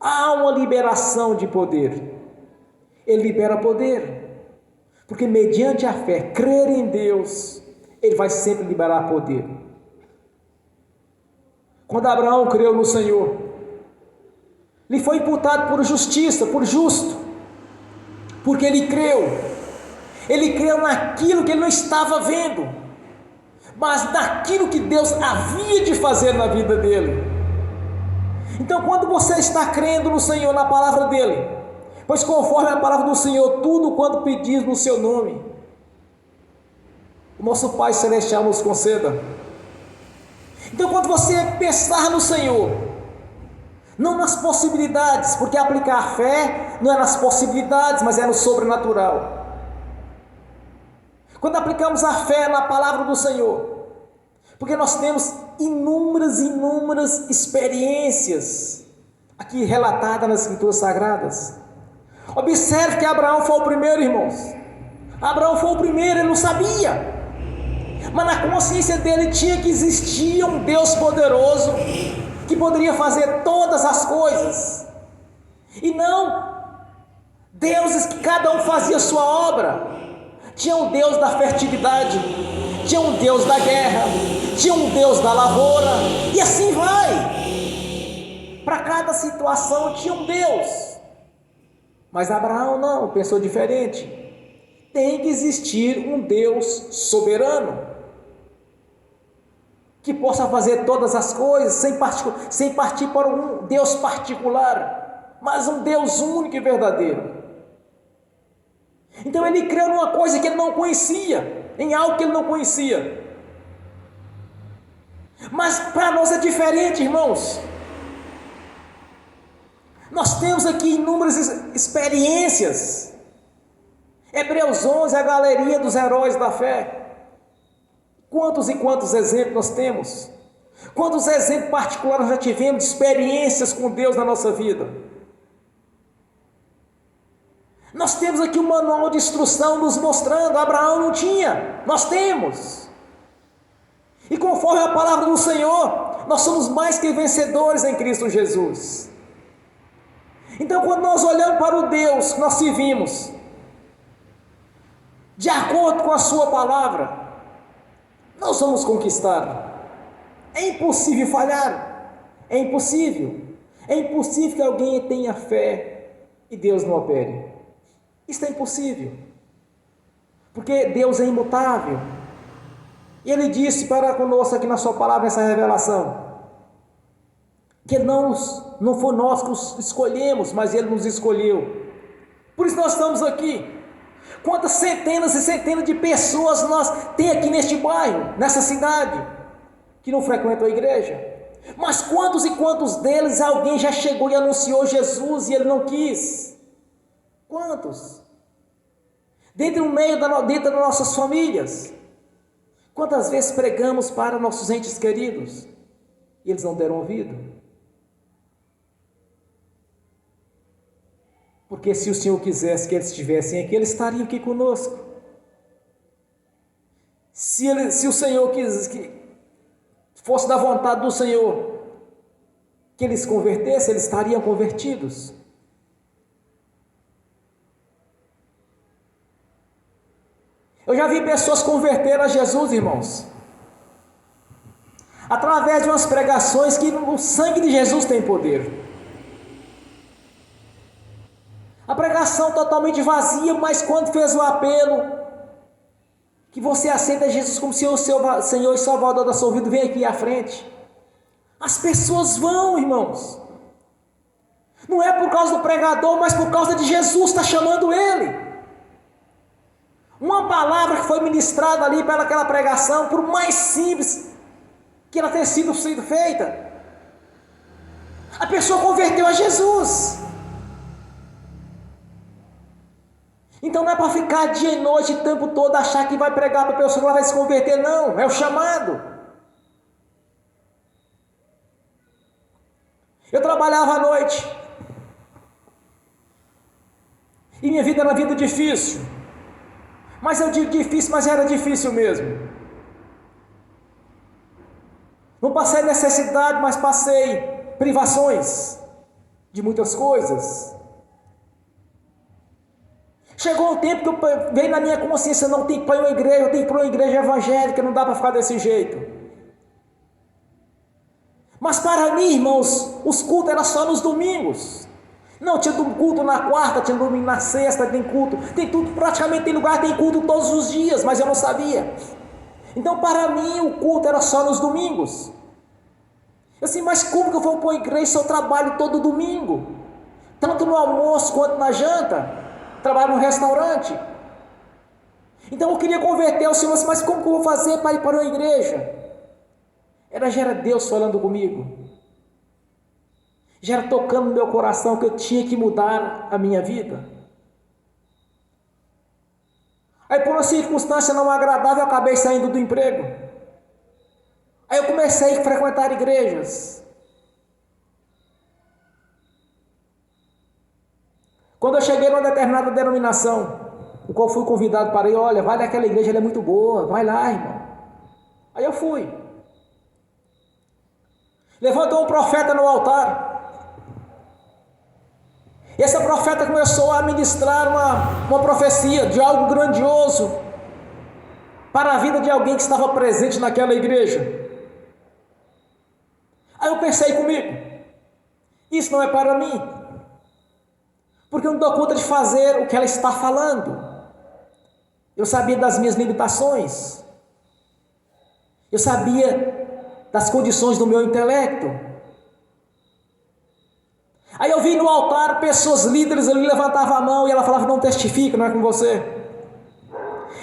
há uma liberação de poder. Ele libera poder, porque mediante a fé, crer em Deus, Ele vai sempre liberar poder. Quando Abraão creu no Senhor, lhe foi imputado por justiça, por justo, porque ele creu naquilo que ele não estava vendo, mas naquilo que Deus havia de fazer na vida dele. Então, quando você está crendo no Senhor, na palavra dele, pois conforme a palavra do Senhor, tudo quanto pedis no seu nome, o nosso Pai Celestial nos conceda. Então, quando você pensar no Senhor, não nas possibilidades, porque aplicar a fé não é nas possibilidades, mas é no sobrenatural. Quando aplicamos a fé na palavra do Senhor, porque nós temos inúmeras experiências aqui relatadas nas Escrituras Sagradas. Observe que Abraão foi o primeiro, irmãos. Abraão foi o primeiro, ele não sabia, mas na consciência dele tinha que existir um Deus poderoso que poderia fazer todas as coisas, e não deuses que cada um fazia sua obra. Tinha um Deus da fertilidade, tinha um Deus da guerra, tinha um Deus da lavoura, e assim vai. Para cada situação tinha um Deus. Mas Abraão não, pensou diferente. Tem que existir um Deus soberano, que possa fazer todas as coisas, sem partir para um Deus particular, mas um Deus único e verdadeiro. Então ele creu numa coisa que ele não conhecia, em algo que ele não conhecia. Mas para nós é diferente, irmãos. Nós temos aqui inúmeras experiências. Hebreus 11, a galeria dos heróis da fé. Quantos e quantos exemplos nós temos? Quantos exemplos particulares já tivemos de experiências com Deus na nossa vida? Nós temos aqui um manual de instrução nos mostrando. Abraão não tinha, nós temos. E conforme a palavra do Senhor, nós somos mais que vencedores em Cristo Jesus. Então, quando nós olhamos para o Deus que nós servimos, de acordo com a sua palavra, nós vamos conquistar. É impossível falhar, é impossível que alguém tenha fé e Deus não opere. Isso é impossível, porque Deus é imutável. E Ele disse para conosco aqui na sua palavra, nessa revelação, que não foi nós que os escolhemos, mas Ele nos escolheu. Por isso nós estamos aqui. Quantas centenas e centenas de pessoas nós tem aqui neste bairro, nessa cidade, que não frequentam a igreja? Mas quantos e quantos deles alguém já chegou e anunciou Jesus e ele não quis? Quantos? Dentro das nossas famílias, quantas vezes pregamos para nossos entes queridos e eles não deram ouvido? Porque se o Senhor quisesse que eles estivessem aqui, eles estariam aqui conosco. Se o Senhor quisesse que fosse da vontade do Senhor que eles se convertessem, eles estariam convertidos. Eu já vi pessoas converter a Jesus, irmãos, através de umas pregações que o sangue de Jesus tem poder. A pregação totalmente vazia, mas quando fez o apelo, que você aceita Jesus como seu Senhor e Salvador da sua vida, vem aqui à frente. As pessoas vão, irmãos. Não é por causa do pregador, mas por causa de Jesus, está chamando ele. Uma palavra que foi ministrada ali pelaquela pregação, por mais simples que ela tenha sido feita, a pessoa converteu a Jesus. Então não é para ficar dia e noite, o tempo todo, achar que vai pregar para a pessoa que ela vai se converter, não, é o chamado. Eu trabalhava à noite, e minha vida era uma vida difícil, mas eu digo difícil, mas era difícil mesmo. Não passei necessidade, mas passei privações de muitas coisas. Chegou um tempo que veio na minha consciência, não tem que ir para uma igreja, eu tenho que ir para uma igreja evangélica, não dá para ficar desse jeito. Mas para mim, irmãos, os cultos eram só nos domingos. Não, tinha culto na quarta, tinha domingo na sexta, tem culto, tem tudo, praticamente tem lugar, tem culto todos os dias, mas eu não sabia. Então para mim o culto era só nos domingos. Eu assim, mas como que eu vou para uma igreja se eu trabalho todo domingo? Tanto no almoço quanto na janta. Trabalho no restaurante. Então eu queria converter ao Senhor, mas como que eu vou fazer para ir para uma igreja? Já era Deus falando comigo. Já era tocando no meu coração que eu tinha que mudar a minha vida. Aí por uma circunstância não agradável eu acabei saindo do emprego. Aí eu comecei a frequentar igrejas. Quando eu cheguei numa determinada denominação, o qual fui convidado para ir, olha, vai naquela igreja, ela é muito boa, vai lá, irmão. Aí eu fui. Levantou um profeta no altar. Esse profeta começou a ministrar uma profecia de algo grandioso para a vida de alguém que estava presente naquela igreja. Aí eu pensei comigo, isso não é para mim. Porque eu não dou conta de fazer o que ela está falando. Eu sabia das minhas limitações. Eu sabia das condições do meu intelecto. Aí eu vi no altar pessoas líderes ali, levantavam a mão e ela falava, não testifica, não é com você.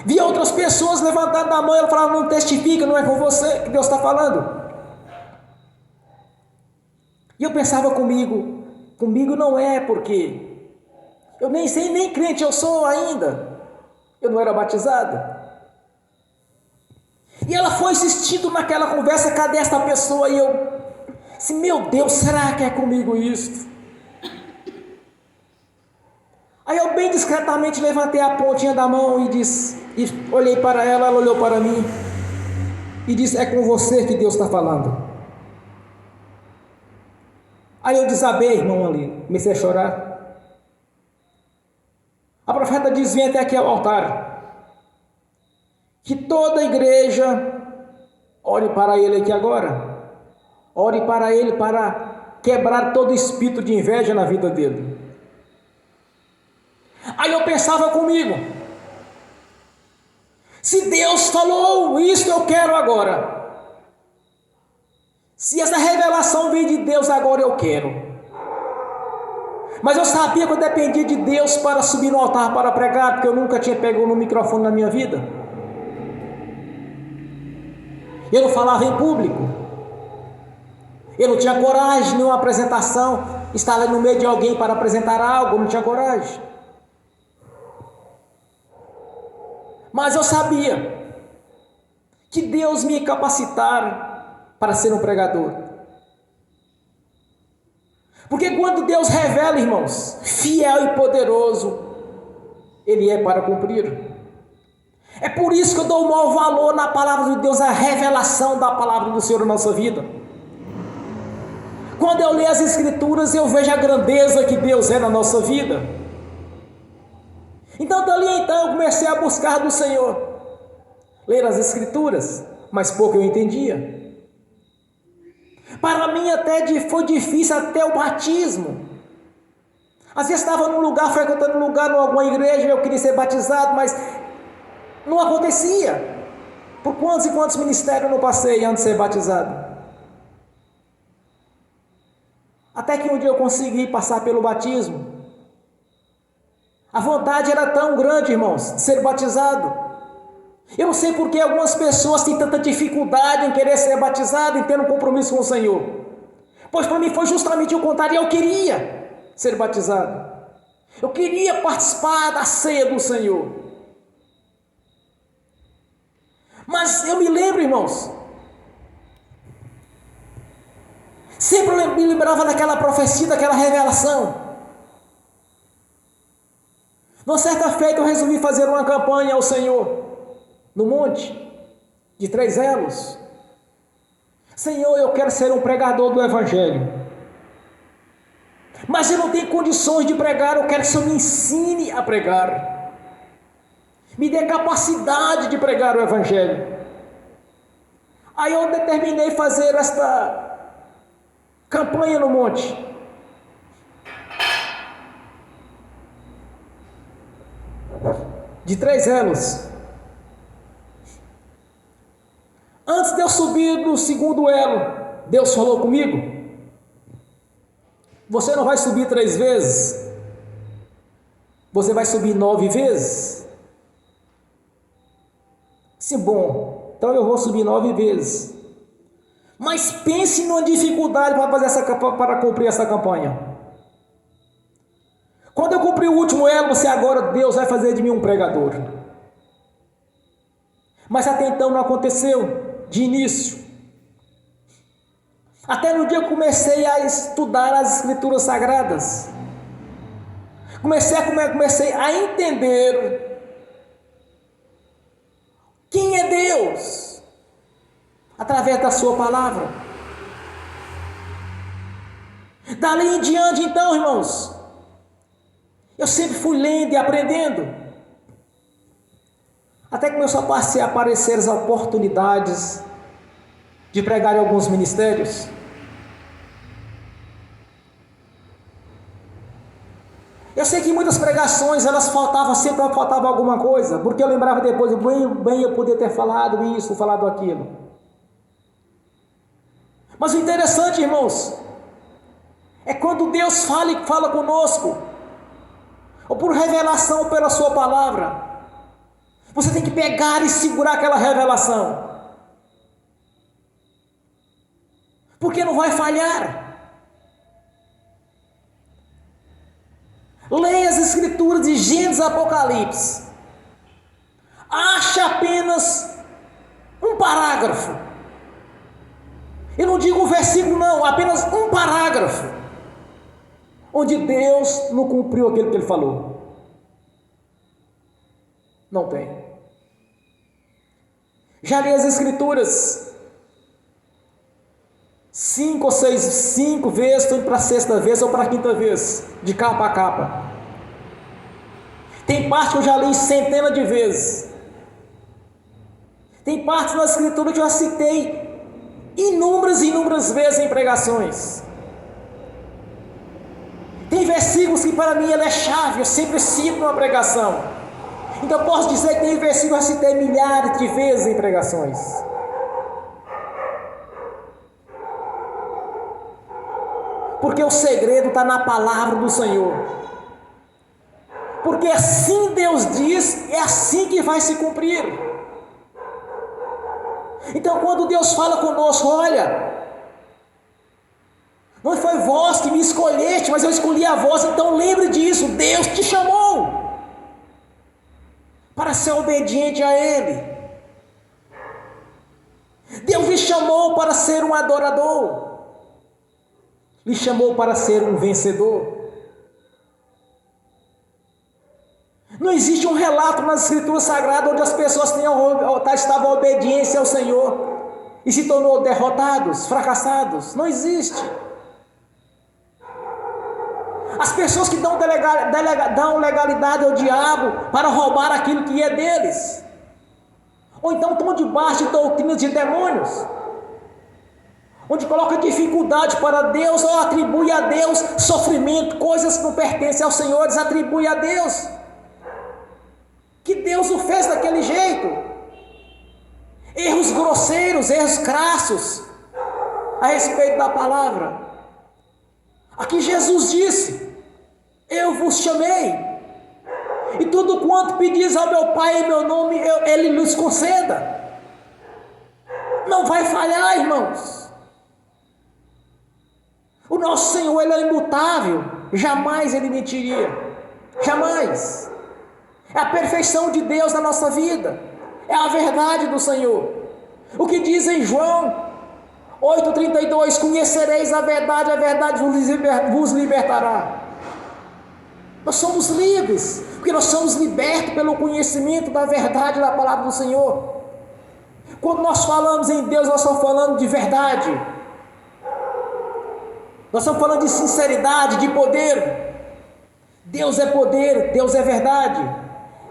Via outras pessoas levantando a mão e ela falava, não testifica, não é com você que Deus está falando. E eu pensava comigo não é porque eu nem sei nem crente eu sou ainda. Eu não era batizado. E ela foi insistindo naquela conversa, cadê esta pessoa? E eu assim, meu Deus, será que é comigo isso? Aí eu bem discretamente levantei a pontinha da mão e olhei para ela, ela olhou para mim e disse, é com você que Deus está falando. Aí eu desabei, irmão, ali, comecei a chorar. A profeta diz, vem até aqui ao altar, que toda a igreja ore para ele aqui agora, ore para ele para quebrar todo espírito de inveja na vida dele. Aí eu pensava comigo, se Deus falou isso eu quero agora, se essa revelação vem de Deus agora eu quero. Mas eu sabia que eu dependia de Deus para subir no altar para pregar, porque eu nunca tinha pego no microfone na minha vida. Eu não falava em público. Eu não tinha coragem de nenhuma apresentação, estar lá no meio de alguém para apresentar algo, eu não tinha coragem. Mas eu sabia que Deus me ia capacitar para ser um pregador. Porque quando Deus revela, irmãos, fiel e poderoso, Ele é para cumprir. É por isso que eu dou o maior valor na palavra de Deus, a revelação da palavra do Senhor na nossa vida. Quando eu leio as Escrituras, eu vejo a grandeza que Deus é na nossa vida. Então, dali então, eu comecei a buscar do Senhor, ler as Escrituras, mas pouco eu entendia. Para mim foi difícil até o batismo. Às vezes estava num lugar, frequentando um lugar, em alguma igreja, eu queria ser batizado, mas não acontecia. Por quantos e quantos ministérios eu não passei antes de ser batizado? Até que um dia eu consegui passar pelo batismo. A vontade era tão grande, irmãos, de ser batizado. Eu não sei por que algumas pessoas têm tanta dificuldade em querer ser batizado, em ter um compromisso com o Senhor. Pois para mim foi justamente o contrário, eu queria ser batizado. Eu queria participar da ceia do Senhor. Mas eu me lembro, irmãos, sempre me lembrava daquela profecia, daquela revelação. Numa certa feita eu resolvi fazer uma campanha ao Senhor, no monte, de 3 elos. Senhor, eu quero ser um pregador do Evangelho. Mas eu não tenho condições de pregar, eu quero que o Senhor me ensine a pregar. Me dê capacidade de pregar o Evangelho. Aí eu determinei fazer esta campanha no monte. De 3 elos. Antes de eu subir no 2º elo, Deus falou comigo: você não vai subir 3 vezes, você vai subir 9 vezes. Sim, bom, então eu vou subir 9 vezes. Mas pense numa dificuldade para cumprir essa campanha. Quando eu cumprir o último elo, Deus vai fazer de mim um pregador. Mas até então não aconteceu, de início. Até no dia que eu comecei a estudar as Escrituras Sagradas, comecei a entender quem é Deus, através da sua palavra. Dali em diante, então, irmãos, eu sempre fui lendo e aprendendo, até que começou a aparecer as oportunidades de pregar em alguns ministérios. Eu sei que muitas pregações, sempre faltava alguma coisa, porque eu lembrava depois, bem eu podia ter falado isso, falado aquilo. Mas o interessante, irmãos, é quando Deus fala conosco, ou por revelação ou pela sua palavra, você tem que pegar e segurar aquela revelação, porque não vai falhar. Leia as Escrituras de Gênesis e Apocalipse, acha apenas um parágrafo, eu não digo um versículo não, apenas um parágrafo, onde Deus não cumpriu aquilo que Ele falou. Não tem. Já li as Escrituras 5 vezes, estou indo para a 6ª vez ou para a 5ª vez, de capa a capa. Tem parte que eu já li centenas de vezes. Tem partes na Escritura que eu já citei inúmeras vezes em pregações. Tem versículos que para mim ele é chave, eu sempre cito numa pregação. Então eu posso dizer que tem versículos que eu citei milhares de vezes em pregações. Porque o segredo está na palavra do Senhor. Porque assim Deus diz, é assim que vai se cumprir. Então quando Deus fala conosco, olha, não foi vós que me escolheste, mas eu escolhi a vós, então lembre disso, Deus te chamou para ser obediente a Ele. Deus lhe chamou para ser um adorador. lhe chamou para ser um vencedor. Não existe um relato nas Escrituras Sagradas onde as pessoas estavam em obediência ao Senhor e se tornou derrotados, fracassados. Não existe. As pessoas que dão legalidade ao diabo para roubar aquilo que é deles, ou então estão debaixo de doutrinas de demônios, onde coloca dificuldade para Deus, ou atribui a Deus sofrimento, coisas que não pertencem ao Senhor, eles atribuem a Deus, que Deus o fez daquele jeito. Erros grosseiros, erros crassos a respeito da palavra. Aqui Jesus disse: eu vos chamei, e tudo quanto pedis ao meu Pai em meu nome, Ele nos conceda. Não vai falhar, irmãos. O nosso Senhor, Ele é imutável, jamais Ele mentiria, jamais. É a perfeição de Deus na nossa vida, é a verdade do Senhor. O que diz em João 8,32: conhecereis a verdade vos libertará. Nós somos livres, porque nós somos libertos pelo conhecimento da verdade da palavra do Senhor. Quando nós falamos em Deus, nós estamos falando de verdade, nós estamos falando de sinceridade, de poder. Deus é poder, Deus é verdade,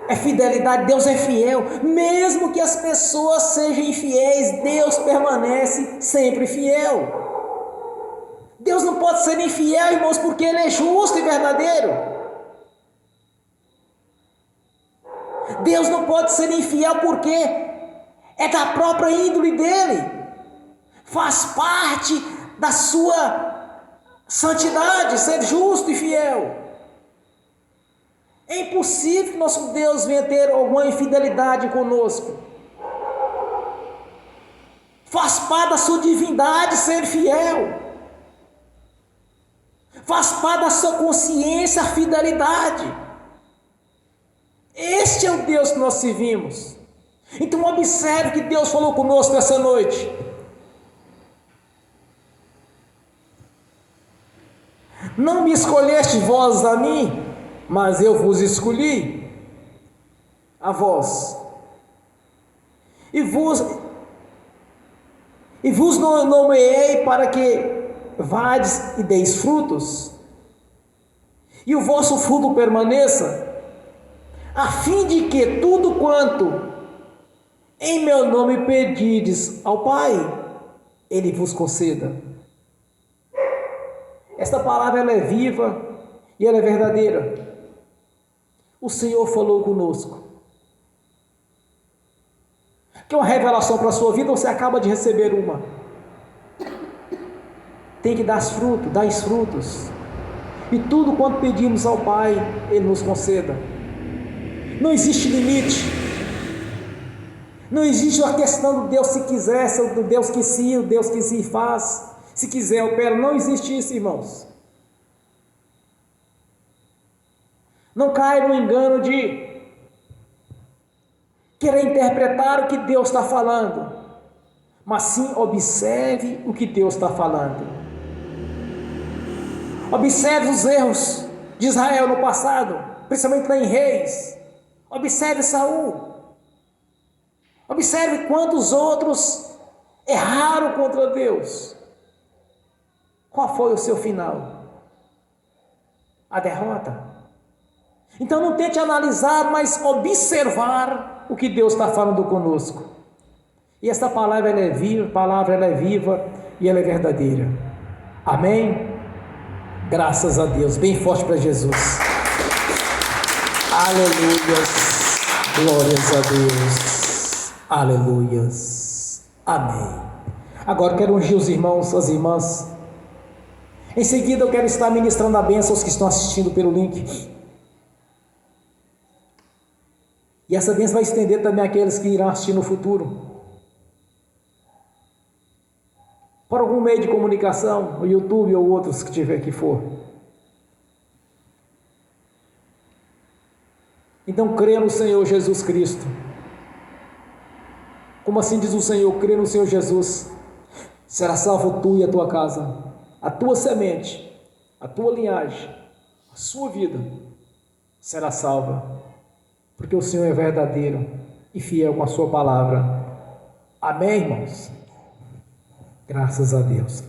é fidelidade, Deus é fiel. Mesmo que as pessoas sejam infiéis, Deus permanece sempre fiel. Deus não pode ser infiel, irmãos, porque Ele é justo e verdadeiro. Deus não pode ser infiel porque é da própria índole dele, faz parte da sua santidade, ser justo e fiel. É impossível que nosso Deus venha ter alguma infidelidade conosco. Faz parte da sua divindade ser fiel. Faz parte da sua consciência a fidelidade. Este é o Deus que nós servimos. Então observe que Deus falou conosco essa noite. Não me escolheste vós a mim, mas eu vos escolhi a vós, e vos nomeei para que vades e deis frutos, e o vosso fruto permaneça, a fim de que tudo quanto em meu nome pedides ao Pai, Ele vos conceda. Esta palavra ela é viva e ela é verdadeira. O Senhor falou conosco. Que é uma revelação para a sua vida, você acaba de receber uma. Tem que dar frutos. E tudo quanto pedimos ao Pai, Ele nos conceda. Não existe limite. Não existe uma questão do Deus se quiser, do Deus que sim, o Deus que se faz. Se quiser, opera. Não existe isso, irmãos. Não caia no engano de querer interpretar o que Deus está falando, mas sim observe o que Deus está falando. Observe os erros de Israel no passado, principalmente lá em Reis. Observe Saul. Observe quantos outros erraram contra Deus. Qual foi o seu final? A derrota. Então não tente analisar, mas observar o que Deus está falando conosco. E esta palavra ela é viva, e ela é verdadeira. Amém? Graças a Deus. Bem forte para Jesus. Aleluias. Glórias a Deus. Aleluias. Amém. Agora quero ungir os irmãos, as irmãs. Em seguida eu quero estar ministrando a bênção aos que estão assistindo pelo link. E essa bênção vai estender também àqueles que irão assistir no futuro. Por algum meio de comunicação, o YouTube ou outros que tiver que for. Então crê no Senhor Jesus Cristo. Como assim diz o Senhor? Crê no Senhor Jesus. Será salvo tu e a tua casa. a tua semente, a tua linhagem, a sua vida será salva, porque o Senhor é verdadeiro e fiel com a sua palavra. Amém, irmãos? Graças a Deus.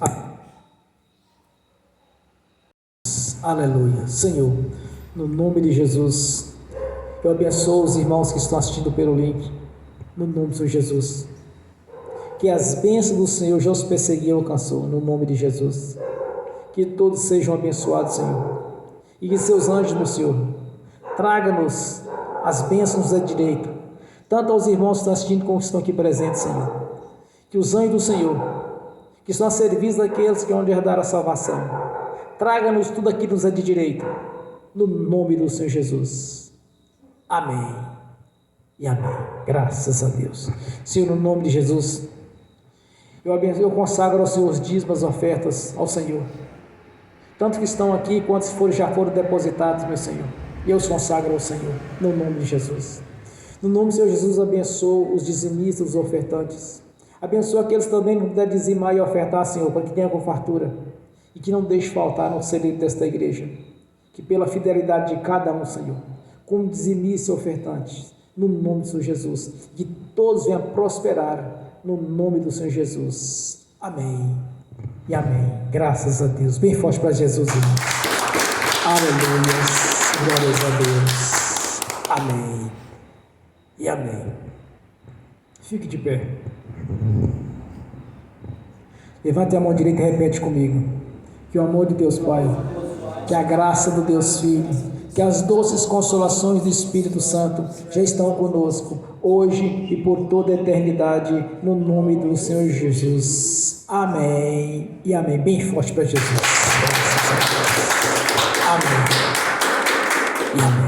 Aleluia. Senhor, no nome de Jesus, eu abençoo os irmãos que estão assistindo pelo link, no nome do Senhor Jesus. Que as bênçãos do Senhor já os perseguiam e alcançou, no nome de Jesus. Que todos sejam abençoados, Senhor. E que seus anjos, meu Senhor, traga-nos as bênçãos da direita, tanto aos irmãos que estão assistindo como que estão aqui presentes, Senhor. Que os anjos do Senhor, que estão a serviço daqueles que vão herdar a salvação, traga-nos tudo aquilo que nos é de direito, no nome do Senhor Jesus. Amém e amém. Graças a Deus. Senhor, no nome de Jesus, eu consagro aos Senhor os dízimos, as ofertas ao Senhor, tanto que estão aqui quanto já foram depositados, meu Senhor. E eu os consagro ao Senhor, no nome de Jesus. No nome do Senhor Jesus, abençoa os dizimistas, os ofertantes. Abençoa aqueles também que não puderem dizimar e ofertar, Senhor, para que tenha com fartura. E que não deixe faltar no celeiro desta igreja. Que pela fidelidade de cada um, Senhor, como dizimistas e ofertantes, no nome do Senhor Jesus, que todos venham prosperar, no nome do Senhor Jesus. Amém e amém. Graças a Deus. Bem forte para Jesus, irmãos. Aleluia. Glórias a Deus. Amém e amém. Fique de pé. Levante a mão direita e repete comigo. Que o amor de Deus Pai, que a graça do Deus Filho, que as doces consolações do Espírito Santo já estão conosco, hoje e por toda a eternidade, no nome do Senhor Jesus. Amém e amém. Bem forte para Jesus. Amém e amém.